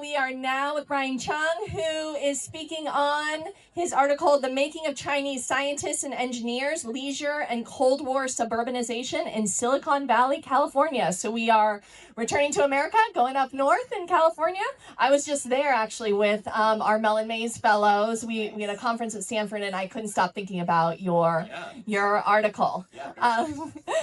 we are now with Brian Chung, who is speaking on his article, The Making of Chinese Scientists and Engineers, Leisure and Cold War Suburbanization in Silicon Valley, California. So we are returning to America, going up north in California. I was just there actually with our Mellon Mays fellows. We had a conference at Stanford and I couldn't stop thinking about your article.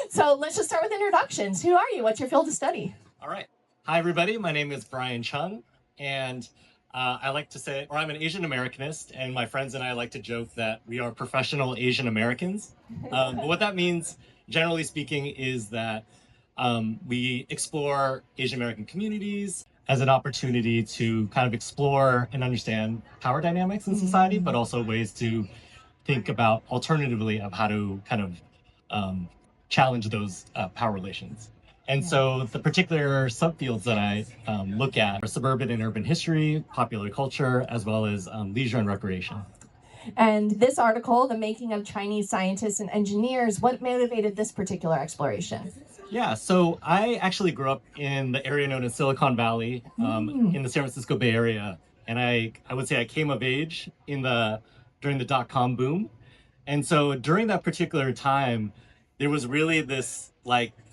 So let's just start with introductions. Who are you? What's your field of study? All right. Hi, everybody. My name is Brian Chung, and I like to say, or I'm an Asian Americanist, and my friends and I like to joke that we are professional Asian Americans. But what that means, generally speaking, is that we explore Asian American communities as an opportunity to kind of explore and understand power dynamics in society, but also ways to think about alternatively of how to kind of challenge those power relations. And so the particular subfields that I look at are suburban and urban history, popular culture, as well as leisure and recreation. And this article, The Making of Chinese Scientists and Engineers, what motivated this particular exploration? Yeah, so I actually grew up in the area known as Silicon Valley, in the San Francisco Bay Area. And I would say I came of age during the dot-com boom. And so during that particular time, there was really this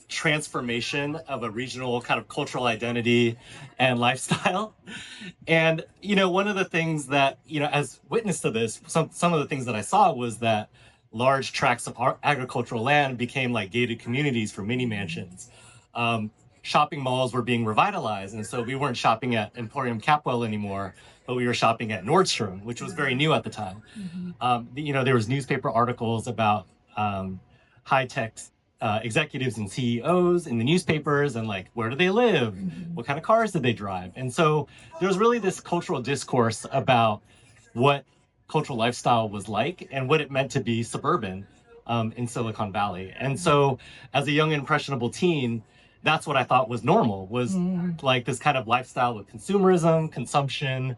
transformation of a regional kind of cultural identity and lifestyle. And, one of the things that, as witness to this, some of the things that I saw was that large tracts of agricultural land became like gated communities for mini mansions. Shopping malls were being revitalized. And so we weren't shopping at Emporium Capwell anymore, but we were shopping at Nordstrom, which was very new at the time. There was newspaper articles about high-tech executives and CEOs in the newspapers and where do they live? What kind of cars did they drive? And so there was really this cultural discourse about what cultural lifestyle was like and what it meant to be suburban in Silicon Valley. And so as a young impressionable teen, that's what I thought was normal, was this kind of lifestyle of consumerism, consumption,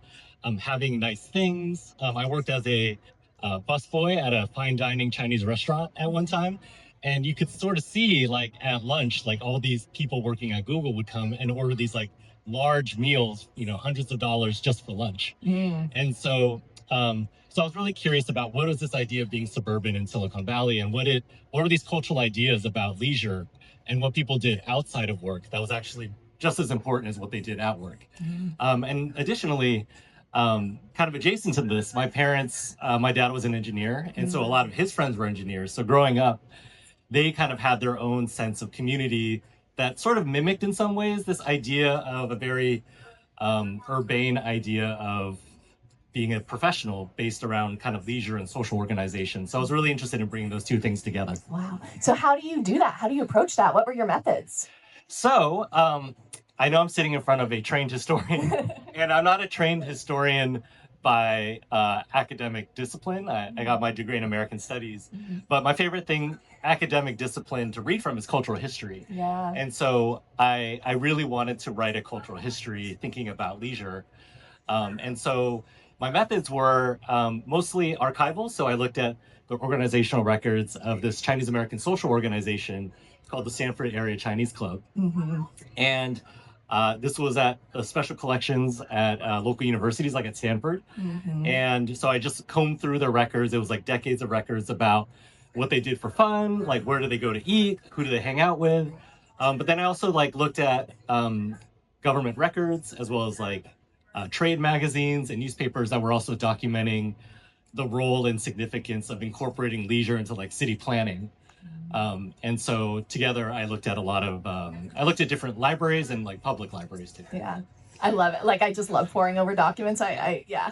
having nice things. I worked as a busboy at a fine dining Chinese restaurant at one time. And you could sort of see, at lunch, all these people working at Google would come and order these, large meals, hundreds of dollars just for lunch. And so I was really curious about what was this idea of being suburban in Silicon Valley and what were these cultural ideas about leisure and what people did outside of work that was actually just as important as what they did at work. And additionally, kind of adjacent to this, my dad was an engineer, and so a lot of his friends were engineers. So growing up, they kind of had their own sense of community that sort of mimicked in some ways this idea of a very urbane idea of being a professional based around kind of leisure and social organization. So I was really interested in bringing those two things together. Wow. So how do you do that? How do you approach that? What were your methods? So I know I'm sitting in front of a trained historian, and I'm not a trained historian by academic discipline. I got my degree in American Studies, but my favorite academic discipline to read from is cultural history. Yeah. And so I really wanted to write a cultural history thinking about leisure. And so my methods were mostly archival. So I looked at the organizational records of this Chinese American social organization called the Stanford Area Chinese Club. And this was at special collections at local universities like at Stanford. And so I just combed through their records. It was decades of records about what they did for fun, where do they go to eat, who do they hang out with. But then I also looked at government records as well as trade magazines and newspapers that were also documenting the role and significance of incorporating leisure into city planning. And so together I looked at I looked at different libraries and public libraries too. Yeah. I love it. I just love poring over documents. Yeah.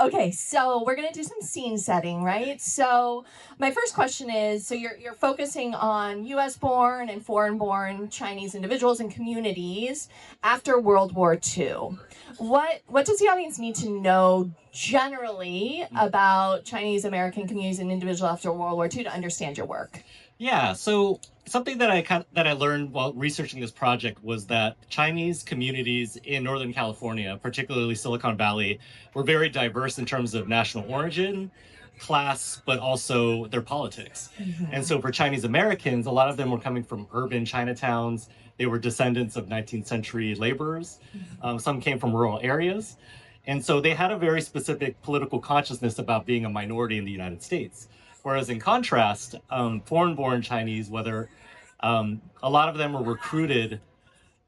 Okay, so we're going to do some scene setting, right? So my first question is, so you're focusing on U.S. born and foreign born Chinese individuals and communities after World War II. What does the audience need to know generally about Chinese American communities and individuals after World War II to understand your work? Yeah, so something that I learned while researching this project was that Chinese communities in Northern California, particularly Silicon Valley, were very diverse in terms of national origin, class, but also their politics. And so for Chinese Americans, a lot of them were coming from urban Chinatowns They were descendants of 19th century laborers. Some came from rural areas. And so they had a very specific political consciousness about being a minority in the United States. Whereas in contrast, foreign-born Chinese, whether a lot of them were recruited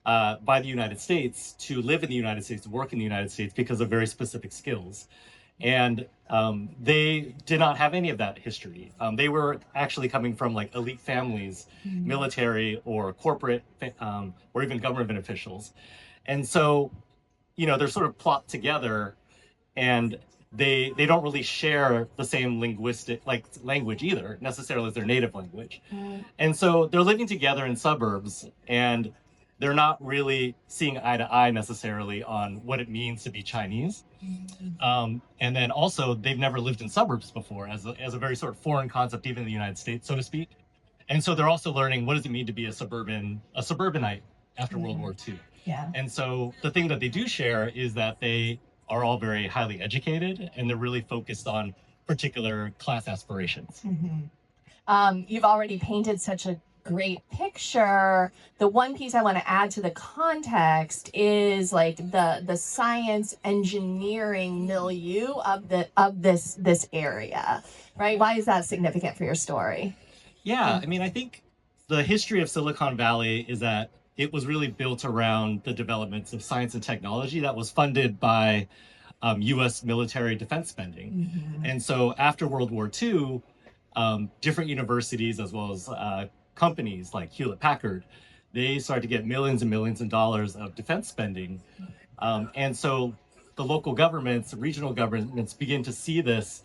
by the United States to live in the United States, to work in the United States because of very specific skills. And they did not have any of that history. They were actually coming from like elite families, military or corporate, or even government officials. And so, they're sort of plopped together, and they don't really share the same language either, necessarily as their native language. And so they're living together in suburbs, and they're not really seeing eye to eye necessarily on what it means to be Chinese. And then also, they've never lived in suburbs before, as a very sort of foreign concept, even in the United States, so to speak. And so they're also learning, what does it mean to be a suburbanite after World War II? Yeah. And so the thing that they do share is that they are all very highly educated, and they're really focused on particular class aspirations. You've already painted such a great picture. The one piece I want to add to the context is like the science engineering milieu of this area, right? Why is that significant for your story? Yeah, I mean, I think the history of Silicon Valley is that it was really built around the developments of science and technology that was funded by U.S. military defense spending. And so after World War II, different universities as well as companies like Hewlett-Packard, they started to get millions and millions of dollars of defense spending. And so the local governments, regional governments begin to see this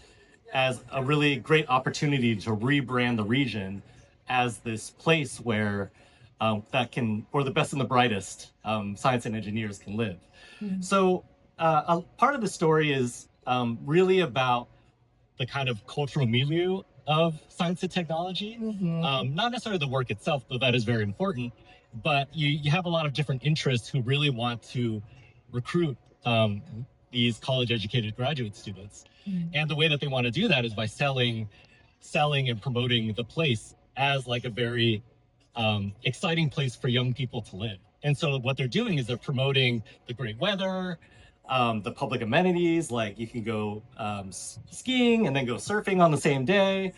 as a really great opportunity to rebrand the region as this place where where the best and the brightest science and engineers can live. So a part of the story is really about the kind of cultural milieu of science and technology. Not necessarily the work itself, though that is very important, but you have a lot of different interests who really want to recruit these college-educated graduate students. And the way that they want to do that is by selling and promoting the place as like a very exciting place for young people to live. And so what they're doing is they're promoting the great weather, the public amenities, like you can go skiing and then go surfing on the same day.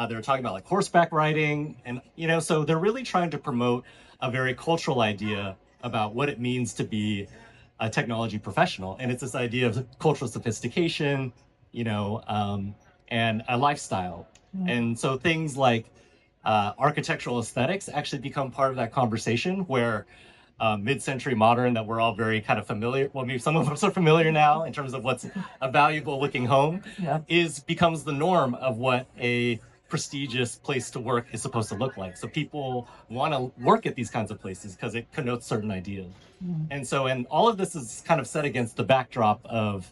They're talking about like horseback riding, and so they're really trying to promote a very cultural idea about what it means to be a technology professional. And it's this idea of cultural sophistication, and a lifestyle. And so things like architectural aesthetics actually become part of that conversation, where mid-century modern that we're all very kind of familiar, well, maybe some of us are familiar now in terms of what's a valuable looking home, becomes the norm of what a prestigious place to work is supposed to look like. So people want to work at these kinds of places because it connotes certain ideas. And all of this is kind of set against the backdrop of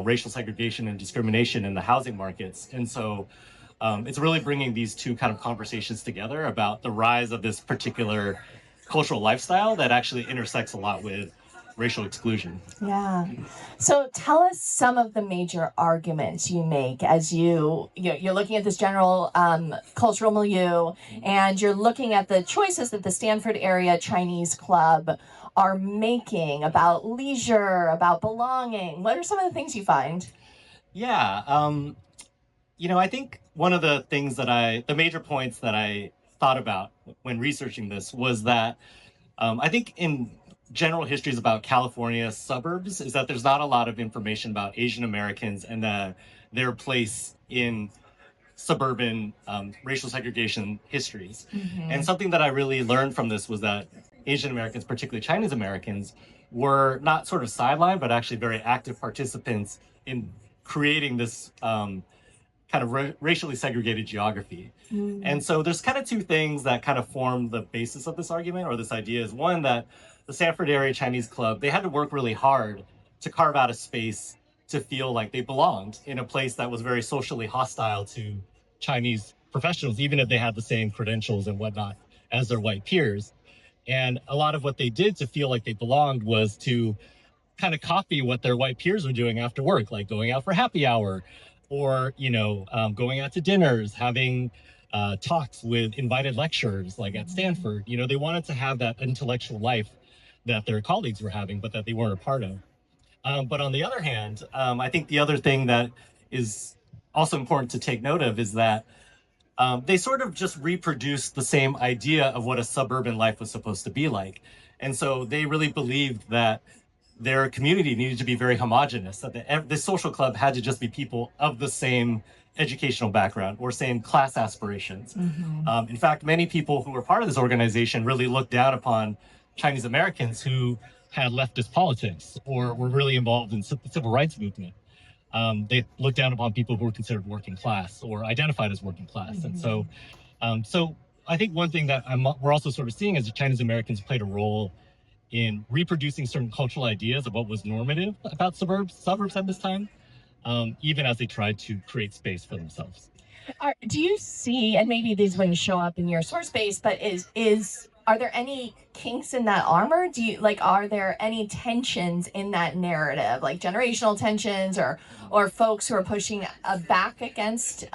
racial segregation and discrimination in the housing markets. And so it's really bringing these two kind of conversations together about the rise of this particular cultural lifestyle that actually intersects a lot with racial exclusion. Yeah. So tell us some of the major arguments you make as you're looking at this general cultural milieu, and you're looking at the choices that the Stanford Area Chinese Club are making about leisure, about belonging. What are some of the things you find? Yeah. I think one of the things the major points that I thought about when researching this was that I think in general histories about California suburbs is that there's not a lot of information about Asian Americans and their place in suburban racial segregation histories. And something that I really learned from this was that Asian Americans, particularly Chinese Americans, were not sort of sidelined, but actually very active participants in creating this kind of racially segregated geography. And so there's kind of two things that kind of form the basis of this argument, or this idea is one, that the Stanford Area Chinese Club, they had to work really hard to carve out a space to feel like they belonged in a place that was very socially hostile to Chinese professionals, even if they had the same credentials and whatnot as their white peers. And a lot of what they did to feel like they belonged was to kind of copy what their white peers were doing after work, like going out for happy hour, or going out to dinners, having talks with invited lecturers, like at Stanford. You know, they wanted to have that intellectual life that their colleagues were having, but that they weren't a part of. But on the other hand, I think the other thing that is also important to take note of is that they sort of just reproduced the same idea of what a suburban life was supposed to be like. And so they really believed that their community needed to be very homogenous, that the social club had to just be people of the same educational background or same class aspirations. In fact, many people who were part of this organization really looked down upon Chinese Americans who had leftist politics or were really involved in the civil rights movement. They looked down upon people who were considered working class or identified as working class. And so I think one thing that we're also sort of seeing is that Chinese Americans played a role in reproducing certain cultural ideas of what was normative about suburbs at this time, even as they tried to create space for themselves. Do you see, and maybe these wouldn't show up in your source base, but are there any kinks in that armor? Are there any tensions in that narrative, like generational tensions or folks who are pushing back against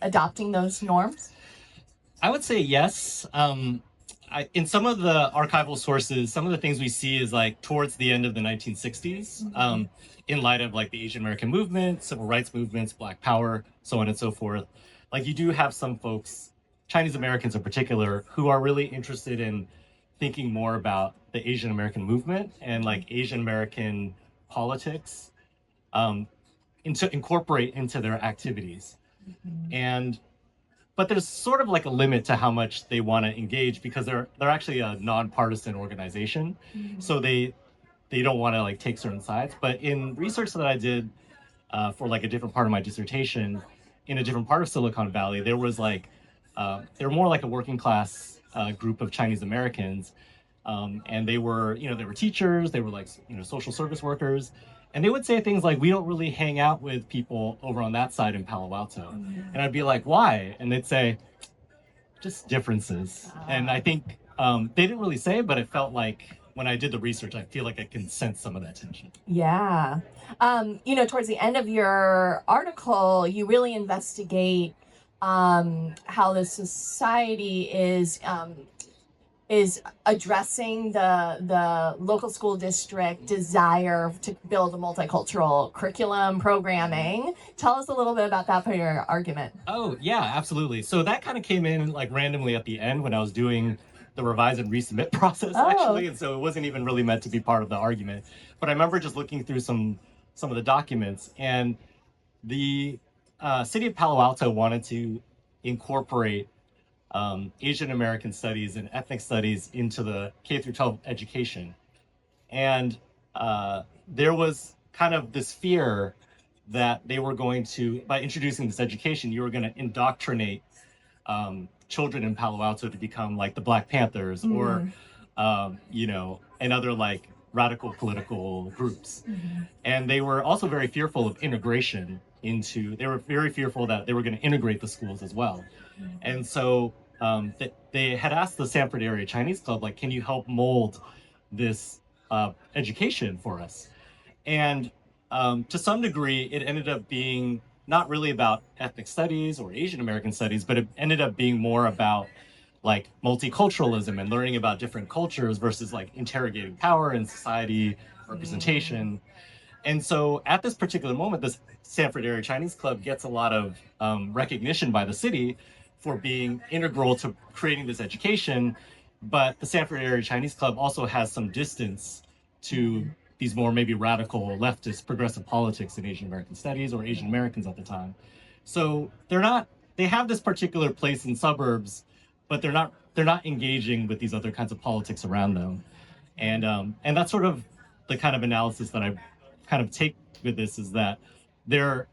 adopting those norms? I would say yes. In some of the archival sources, some of the things we see is like towards the end of the 1960s, in light of like the Asian American movement, civil rights movements, Black Power, so on and so forth. Like you do have some folks, Chinese Americans in particular, who are really interested in thinking more about the Asian American movement and like Asian American politics to incorporate into their activities. But there's sort of like a limit to how much they want to engage because they're actually a nonpartisan organization. So they don't want to like take certain sides. But in research that I did for like a different part of my dissertation, in a different part of Silicon Valley, there was like, they're more like a working class group of Chinese Americans. And they were teachers, they were like, social service workers. And they would say things like, we don't really hang out with people over on that side in Palo Alto. And I'd be like, why? And they'd say, just differences. And I think they didn't really say it, but it felt like when I did the research, I feel like I can sense some of that tension. Yeah. Towards the end of your article, you really investigate how the society is addressing the local school district desire to build a multicultural curriculum programming. Tell us a little bit about that part of your argument. Oh, yeah, absolutely. So that kind of came in like randomly at the end when I was doing the revise and resubmit process, actually. And so it wasn't even really meant to be part of the argument. But I remember just looking through some of the documents, and the city of Palo Alto wanted to incorporate Asian American studies and ethnic studies into the K through 12 education. And there was kind of this fear that they were going to, by introducing this education, you were going to indoctrinate children in Palo Alto to become like the Black Panthers or, and other like radical political groups. And they were also very fearful of integration they were very fearful that they were going to integrate the schools as well. And so they had asked the Sanford Area Chinese Club, like, can you help mold this education for us? And to some degree, it ended up being not really about ethnic studies or Asian American studies, but it ended up being more about like multiculturalism and learning about different cultures versus like interrogating power and society representation. And so at this particular moment, this Sanford Area Chinese Club gets a lot of recognition by the city for being integral to creating this education. But the Sanford Area Chinese Club also has some distance to these more maybe radical leftist progressive politics in Asian American studies or Asian Americans at the time. So they have this particular place in suburbs, but they're not engaging with these other kinds of politics around them. And that's sort of the kind of analysis that I kind of take with this, is that their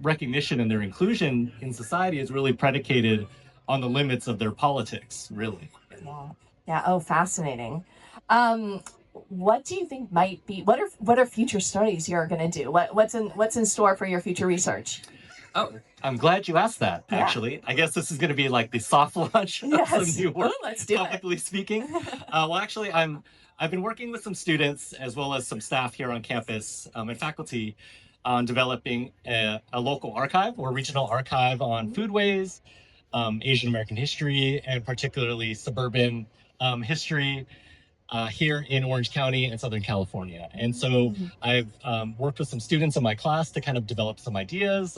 recognition and their inclusion in society is really predicated on the limits of their politics, really. Yeah. Oh, fascinating. What do you think might be? What are future studies you're going to do? What's in store for your future research? Oh, I'm glad you asked that. Actually, I guess this is going to be like the soft launch of some new work. Let's do publicly speaking. Well, actually, I've been working with some students as well as some staff here on campus and faculty on developing a local archive or regional archive on foodways, Asian American history and particularly suburban history here in Orange County and Southern California. And so I've worked with some students in my class to kind of develop some ideas,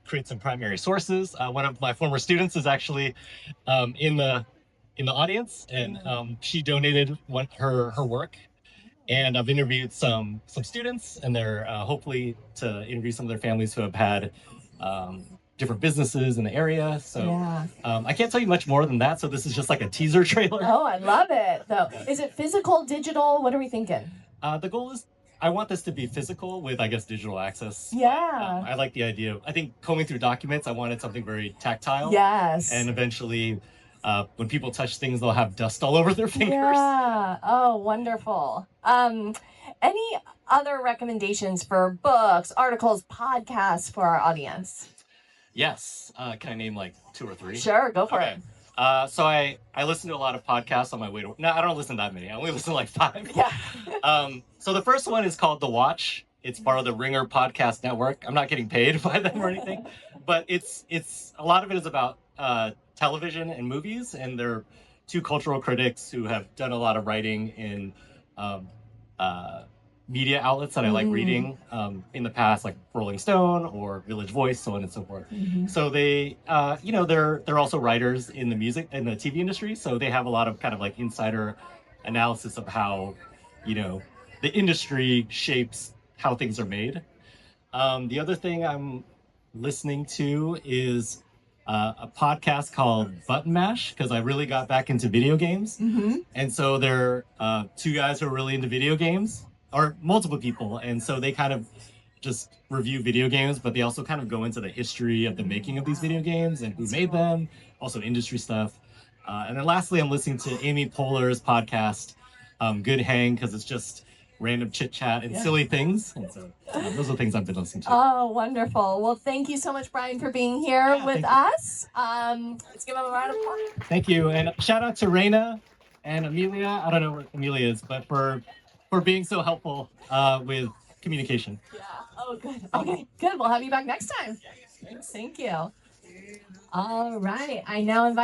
create some primary sources. One of my former students is actually in the audience, and she donated her work. And I've interviewed some students, and they're hopefully to interview some of their families who have had different businesses in the area. So Yeah. I can't tell you much more than that. So this is just like a teaser trailer. Oh, I love it, though. Is it physical, digital? What are we thinking? The goal is I want this to be physical with, I guess, digital access. Yeah. I like the idea. I think combing through documents, I wanted something very tactile. Yes. And eventually, when people touch things, they'll have dust all over their fingers. Yeah. Oh, wonderful. Any other recommendations for books, articles, podcasts for our audience? Yes. Can I name like 2 or 3? Sure, go for it. So I listen to a lot of podcasts on my way to. No, I don't listen to that many. I only listen to like 5. Yeah. So the first one is called The Watch. It's part of the Ringer Podcast Network. I'm not getting paid by them or anything, but it's a lot of it is about television and movies, and they're 2 cultural critics who have done a lot of writing in media outlets that I like reading in the past, like Rolling Stone or Village Voice, so on and so forth. So they, they're also writers in the TV industry, so they have a lot of kind of like insider analysis of how, the industry shapes how things are made. The other thing I'm listening to is a podcast called Button Mash, because I really got back into video games. And so there are 2 guys who are really into video games, or multiple people, and so they kind of just review video games, but they also kind of go into the history of the making of these video games and who made them, also industry stuff. And then lastly, I'm listening to Amy Poehler's podcast, Good Hang, because it's just random chit chat and silly things. And so those are the things I've been listening to. Oh, wonderful. Well, thank you so much, Brian, for being here with us. Let's give him a round of applause. Thank you. And shout out to Raina and Amelia. I don't know what Amelia is, but for being so helpful with communication. Yeah. Oh, good. Okay, good. We'll have you back next time. Thank you. All right. I now invite